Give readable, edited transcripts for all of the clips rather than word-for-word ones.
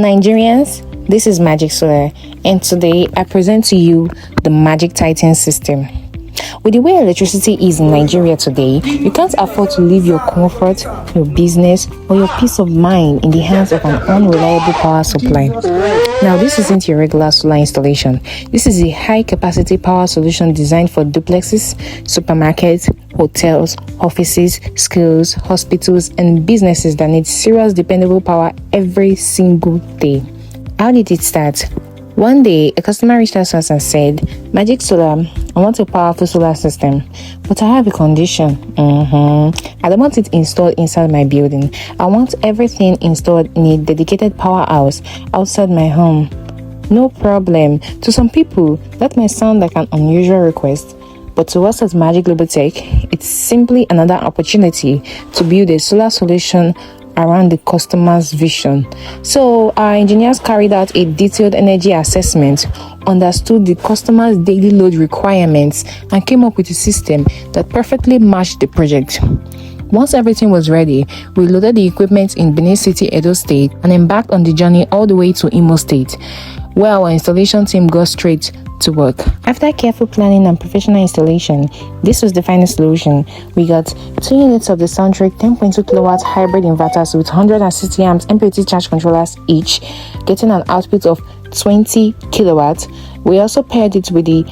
Nigerians, this is Magic Solar, and today I present to you the Magic Titan system. With the way electricity is in Nigeria today, you can't afford to leave your comfort, your business, or your peace of mind in the hands of an unreliable power supply. Now, this isn't your regular solar installation. This is a high-capacity power solution designed for duplexes, supermarkets, hotels, offices, schools, hospitals, and businesses that need serious, dependable power every single day. How did it start? One day, a customer reached out to us and said, "Magic Solar, I want a powerful solar system, but I have a condition. I don't want it installed inside my building. I want everything installed in a dedicated powerhouse outside my home." No problem. To some people, that might sound like an unusual request, but to us at Magic Global Tech, it's simply another opportunity to build a solar solution around the customer's vision. So our engineers carried out a detailed energy assessment, understood the customer's daily load requirements, and came up with a system that perfectly matched the project. Once everything was ready, we loaded the equipment in Benin City, Edo State, and embarked on the journey all the way to Imo State, where our installation team got straight to work. After careful planning and professional installation, this was the final solution. We got 2 units of the Soundtrack 10.2 kilowatt hybrid inverters with 160 amps MPPT charge controllers each, getting an output of 20 kilowatts. We also paired it with the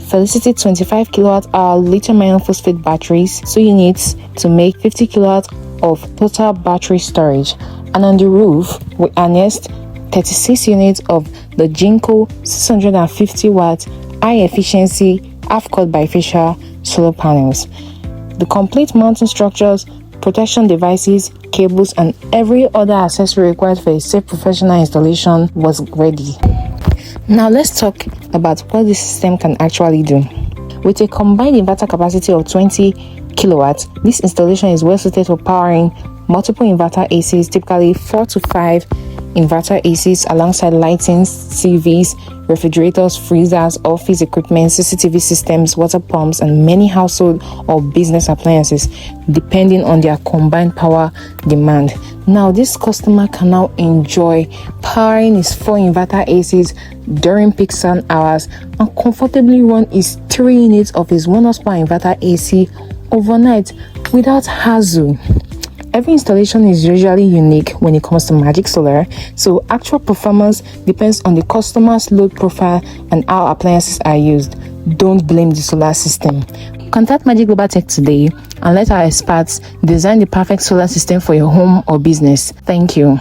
Felicity 25 kilowatt hour lithium-ion phosphate batteries, 2 units to make 50 kilowatts of total battery storage. And on the roof, we harnessed 36 units of the Jinko 650 watt high efficiency half-cut bifacial solar panels. The complete mounting structures, protection devices, cables, and every other accessory required for a safe professional installation was ready. Now let's talk about what this system can actually do. With a combined inverter capacity of 20 kilowatts, this installation is well suited for powering multiple inverter ACs, typically 4 to 5 inverter ACs alongside lighting, TVs, refrigerators, freezers, office equipment, CCTV systems, water pumps, and many household or business appliances, depending on their combined power demand. Now, this customer can now enjoy powering his 4 inverter ACs during peak sun hours and comfortably run his 3 units of his 1 horsepower inverter AC overnight without hassle. Every installation is usually unique when it comes to Magic Solar, so actual performance depends on the customer's load profile and how appliances are used. Don't blame the solar system. Contact Magic Global Tech today and let our experts design the perfect solar system for your home or business. Thank you.